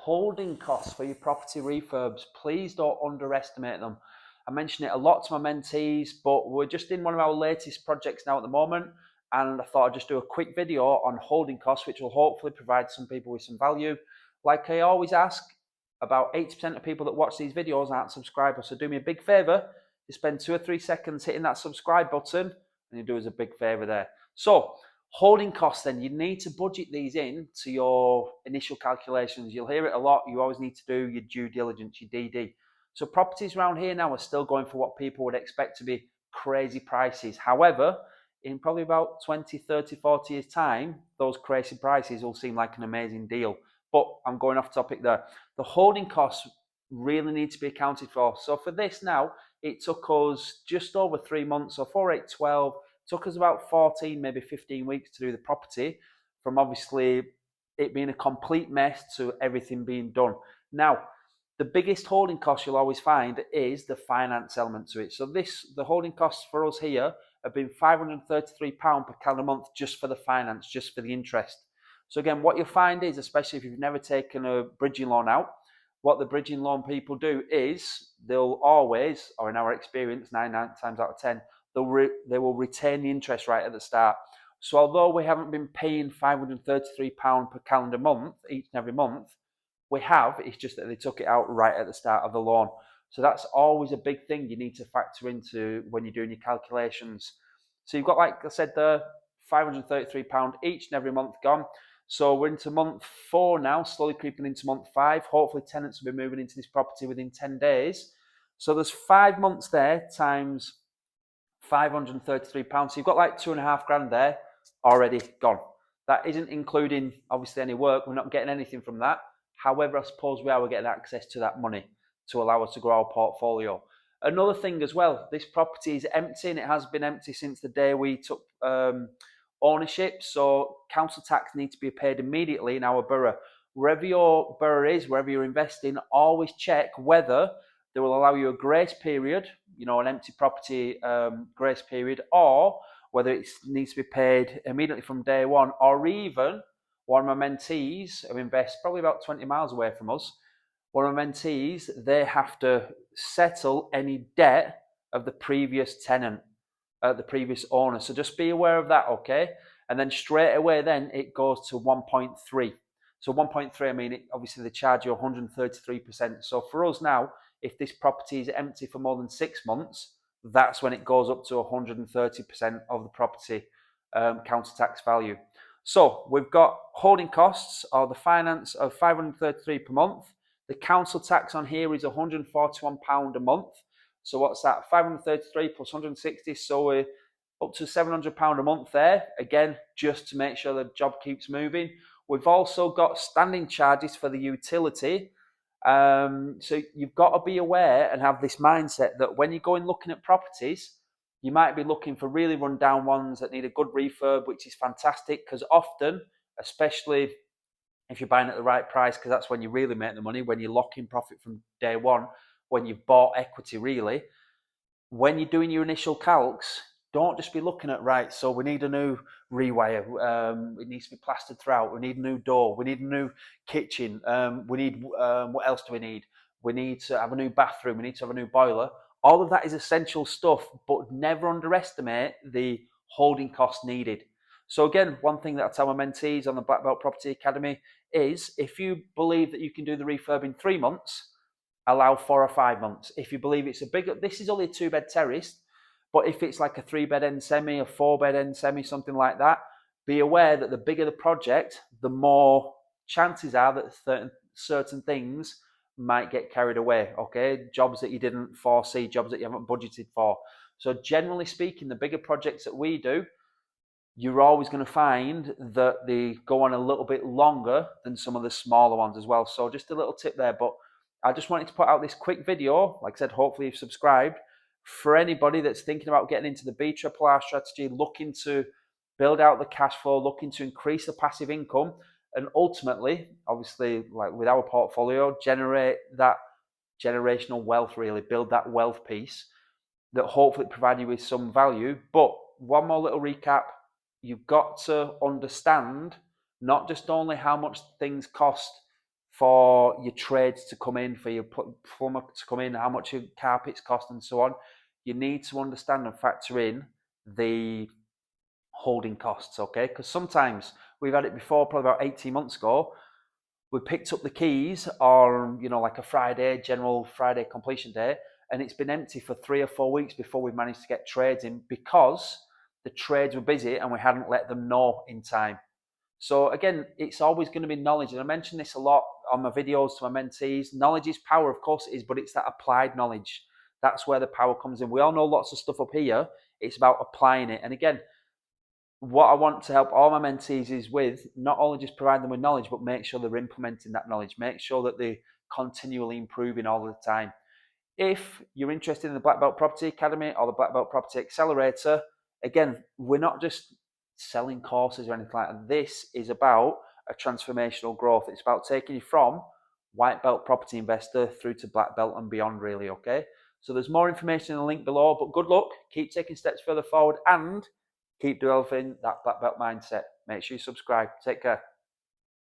holding costs for your property refurbs, please don't underestimate them. I mention it a lot to my mentees, but we're just in one of our latest projects now at the moment, and I thought I'd just do a quick video on holding costs, which will hopefully provide some people with some value. Like I always ask, about 80% of people that watch these videos aren't subscribers, so do me a big favor, you spend 2 or 3 seconds hitting that subscribe button, and you do us a big favor there. So, holding costs, then, you need to budget these in to your initial calculations. You'll hear it a lot. You always need to do your due diligence, your DD. So properties around here now are still going for what people would expect to be crazy prices. However, in probably about 20, 30, 40 years time, those crazy prices will seem like an amazing deal. But I'm going off topic there. The holding costs really need to be accounted for. So for this now, it took us just over 3 months, so 4, 8, 12, took us about 14, maybe 15 weeks to do the property, from obviously it being a complete mess to everything being done. Now, the biggest holding cost you'll always find is the finance element to it. So the holding costs for us here have been £533 per calendar month just for the finance, just for the interest. So again, what you'll find is, especially if you've never taken a bridging loan out, what the bridging loan people do is they'll always, or in our experience, 9 times out of 10, they will retain the interest right at the start. So although we haven't been paying £533 per calendar month each and every month, it's just that they took it out right at the start of the loan. So that's always a big thing you need to factor into when you're doing your calculations. So you've got, like I said, the £533 each and every month gone. So we're into month 4 now, slowly creeping into month 5. Hopefully tenants will be moving into this property within 10 days. So there's 5 months there times £533. So you've got like £2,500 there already gone. That isn't including obviously any work. We're not getting anything from that. However, I suppose we're getting access to that money to allow us to grow our portfolio. Another thing as well, this property is empty, and it has been empty since the day we took ownership. So council tax needs to be paid immediately in our borough. Wherever your borough is, wherever you're investing, always check whether they will allow you a grace period, an empty property grace period, or whether it needs to be paid immediately from day one, or even one of my mentees who invest probably about 20 miles away from us, one of my mentees, they have to settle any debt of the previous tenant, the previous owner. So just be aware of that, okay? And then straight away then it goes to 1.3. So 1.3, I mean, obviously they charge you 133%. So for us now, if this property is empty for more than 6 months, that's when it goes up to 130% of the property council tax value. So we've got holding costs or the finance of £533 per month. The council tax on here is £141 a month. So what's that? 533 plus 160, so we're up to £700 a month there. Again, just to make sure the job keeps moving. We've also got standing charges for the utility. So you've got to be aware and have this mindset that when you're going looking at properties, you might be looking for really run-down ones that need a good refurb, which is fantastic, because often, especially if you're buying at the right price, because that's when you really make the money, when you lock in profit from day one, when you've bought equity really, when you're doing your initial calcs, don't just be looking at, right, so we need a new rewire, it needs to be plastered throughout, we need a new door, we need a new kitchen, we need, what else do we need? We need to have a new bathroom, we need to have a new boiler. All of that is essential stuff, but never underestimate the holding costs needed. So again, one thing that I tell my mentees on the Black Belt Property Academy is if you believe that you can do the refurb in 3 months, allow 4 or 5 months. If you believe it's this is only a 2-bed terrace, but if it's like a 3-bed end semi, a 4-bed end semi, something like that, be aware that the bigger the project, the more chances are that certain things might get carried away, okay? Jobs that you didn't foresee, jobs that you haven't budgeted for. So generally speaking, the bigger projects that we do, you're always going to find that they go on a little bit longer than some of the smaller ones as well. So just a little tip there, but I just wanted to put out this quick video. Like I said, hopefully you've subscribed. For anybody that's thinking about getting into the BRRR strategy, looking to build out the cash flow, looking to increase the passive income, and ultimately, obviously, like with our portfolio, generate that generational wealth, really, build that wealth piece that hopefully provide you with some value. But one more little recap, you've got to understand not just only how much things cost for your trades to come in, for your plumber to come in, how much your carpets cost and so on, you need to understand and factor in the holding costs, okay? Because sometimes we've had it before, probably about 18 months ago, we picked up the keys on, like a Friday, general Friday completion day, and it's been empty for 3 or 4 weeks before we've managed to get trades in because the trades were busy and we hadn't let them know in time. So again, it's always going to be knowledge. And I mention this a lot on my videos to my mentees. Knowledge is power, of course it is, but it's that applied knowledge. That's where the power comes in. We all know lots of stuff up here. It's about applying it. And again, what I want to help all my mentees is with not only just provide them with knowledge, but make sure they're implementing that knowledge. Make sure that they're continually improving all the time. If you're interested in the Black Belt Property Academy or the Black Belt Property Accelerator, again, we're not just selling courses or anything like that. This is about a transformational growth. It's about taking you from white belt property investor through to black belt and beyond, really, okay? So there's more information in the link below, but good luck. Keep taking steps further forward and keep developing that black belt mindset. Make sure you subscribe. Take care.